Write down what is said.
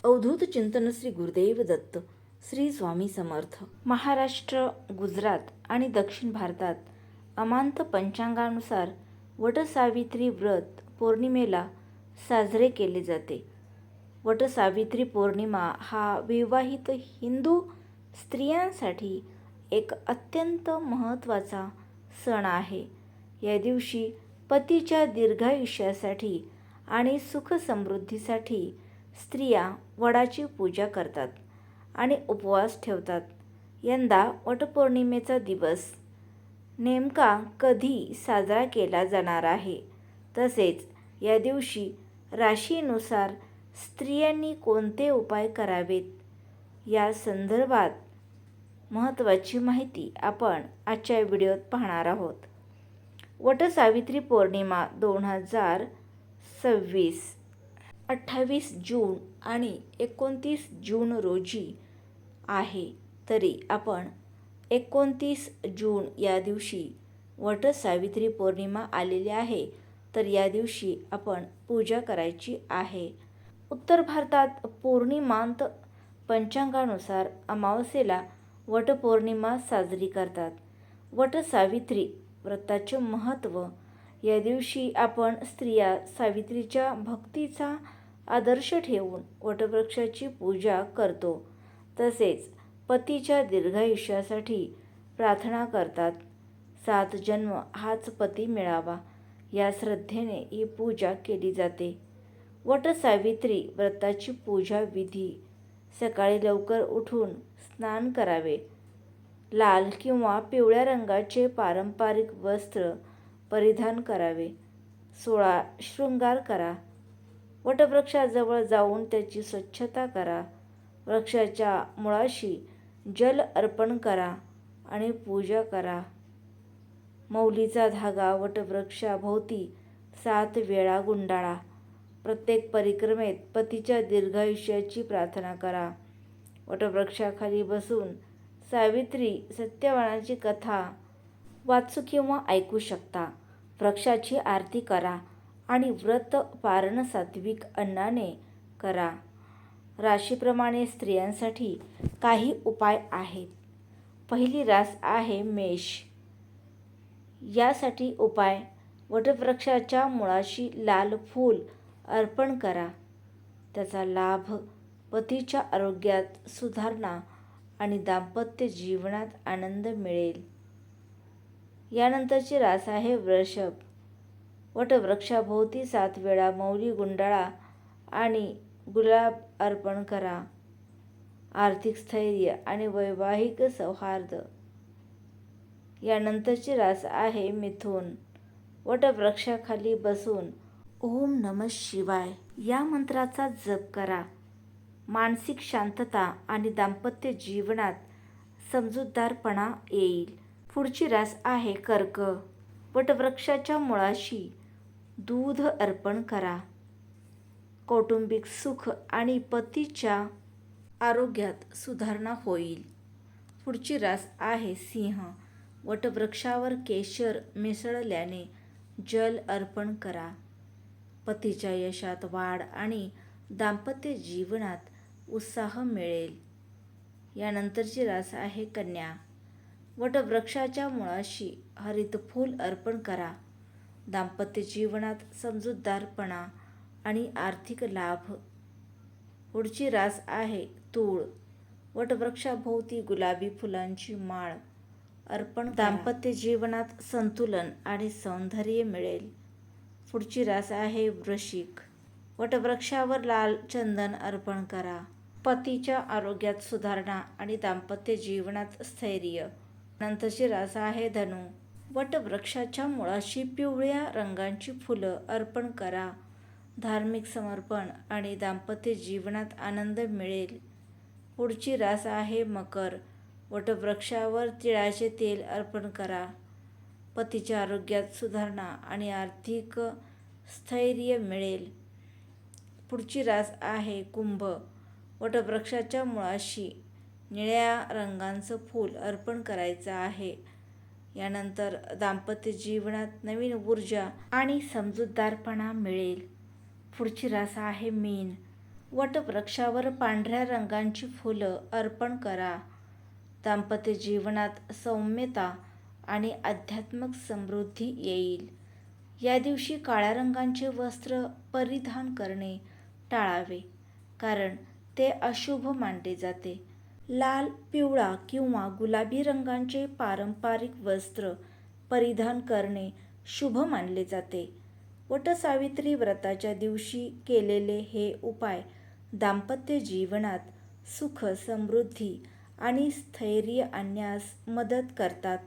अवधूत चिंतन श्री गुरुदेव दत्त श्री स्वामी समर्थ. महाराष्ट्र, गुजरात आणि दक्षिण भारतात अमांत पंचांगानुसार वटसावित्री व्रत पौर्णिमेला साजरे केले जाते. वटसावित्री पौर्णिमा हा विवाहित हिंदू स्त्रियांसाठी एक अत्यंत महत्त्वाचा सण आहे. या दिवशी पतीच्या दीर्घायुष्यासाठी आणि सुख समृद्धीसाठी स्त्रिया वडाची पूजा करतात आणि उपवास ठेवतात. यंदा वटपौर्णिमेचा दिवस नेमका कधी साजरा केला जाणार आहे, तसेच या दिवशी राशीनुसार स्त्रियांनी कोणते उपाय करावेत, या संदर्भात महत्त्वाची माहिती आपण आजच्या व्हिडिओत पाहणार आहोत. वटसावित्री पौर्णिमा 2026 28 जून आणि 29 जून रोजी आहे. तरी आपण 29 जून या दिवशी वटसावित्री पौर्णिमा आलेली आहे, तर या दिवशी आपण पूजा करायची आहे. उत्तर भारतात पौर्णिमांत पंचांगानुसार अमावस्येला वटपौर्णिमा साजरी करतात. वटसावित्री व्रताचे महत्त्व. या दिवशी आपण स्त्रिया सावित्रीच्या भक्तीचा आदर्श ठेवून वटवृक्षाची पूजा करतो. तसेच पतीच्या दीर्घायुष्यासाठी प्रार्थना करतात. 7 जन्म हाच पती मिळावा या श्रद्धेने ही पूजा केली जाते. वटसावित्री व्रताची पूजा विधी. सकाळी लवकर उठून स्नान करावे. लाल किंवा पिवळ्या रंगाचे पारंपरिक वस्त्र परिधान करावे. 16 शृंगार करा. वटवृक्षाजवळ जाऊन त्याची स्वच्छता करा. वृक्षाच्या मुळाशी जल अर्पण करा आणि पूजा करा. मौलीचा धागा वटवृक्षाभोवती 7 वेळा गुंडाळा. प्रत्येक परिक्रमेत पतीच्या दीर्घायुष्याची प्रार्थना करा. वटवृक्षाखाली बसून सावित्री सत्यवानाची कथा वाचू किंवा ऐकू शकता. वृक्षाची आरती करा आणि व्रत पारण सात्विक अन्नाने करा. राशीप्रमाणे स्त्रियांसाठी काही उपाय आहेत. पहिली रास आहे मेष. यासाठी उपाय: वटवृक्षाच्या मुळाशी लाल फूल अर्पण करा. त्याचा लाभ पतीच्या आरोग्यात सुधारणा आणि दाम्पत्य जीवनात आनंद मिळेल. यानंतरची रास आहे वृषभ. वटवृक्षाभोवती 7 वेळा मौली गुंडाळा आणि गुलाब अर्पण करा. आर्थिक स्थैर्य आणि वैवाहिक सौहार्द. यानंतरची रास आहे मिथुन. वटवृक्षाखाली बसून ओम नमः शिवाय या मंत्राचा जप करा. मानसिक शांतता आणि दाम्पत्य जीवनात समजूतदारपणा येईल. पुढची रास आहे कर्क. वटवृक्षाच्या मुळाशी दूध अर्पण करा. कौटुंबिक सुख आणि पतीच्या आरोग्यात सुधारणा होईल. पुढची रास आहे सिंह. वटवृक्षावर केशर मिसळल्याने जल अर्पण करा. पतीच्या यशात वाढ आणि दाम्पत्य जीवनात उत्साह मिळेल. यानंतरची रास आहे कन्या. वटवृक्षाच्या मुळाशी हरित फूल अर्पण करा. दाम्पत्य जीवनात समजूतदारपणा आणि आर्थिक लाभ. पुढची रास आहे तूळ. वटवृक्षाभोवती गुलाबी फुलांची माळ अर्पण करा. दाम्पत्य जीवनात संतुलन आणि सौंदर्य मिळेल. पुढची रास आहे वृश्चिक. वटवृक्षावर लाल चंदन अर्पण करा. पतीच्या आरोग्यात सुधारणा आणि दाम्पत्य जीवनात स्थैर्य. नंतरची रास आहे धनु. वटवृक्षाच्या मुळाशी पिवळ्या रंगाची फुलं अर्पण करा. धार्मिक समर्पण आणि दाम्पत्य जीवनात आनंद मिळेल. पुढची रास आहे मकर. वटवृक्षावर तिळाचे तेल अर्पण करा. पतीच्या आरोग्यात सुधारणा आणि आर्थिक स्थैर्य मिळेल. पुढची रास आहे कुंभ. वटवृक्षाच्या मुळाशी निळ्या रंगाचं फूल अर्पण करायचं आहे. यानंतर दाम्पत्य जीवनात नवीन ऊर्जा आणि समजूतदारपणा मिळेल. पुढची रास आहे मीन. वटवृक्षावर पांढऱ्या रंगाची फुलं अर्पण करा. दाम्पत्य जीवनात सौम्यता आणि आध्यात्मिक समृद्धी येईल. या दिवशी काळ्या रंगाचे वस्त्र परिधान करणे टाळावे, कारण ते अशुभ मानले जाते. लाल, पिवळा किंवा गुलाबी रंगाचे पारंपरिक वस्त्र परिधान करणे शुभ मानले जाते. वटसावित्री व्रताच्या दिवशी केलेले हे उपाय दाम्पत्य जीवनात सुख, समृद्धी आणि स्थैर्य आणण्यास मदत करतात.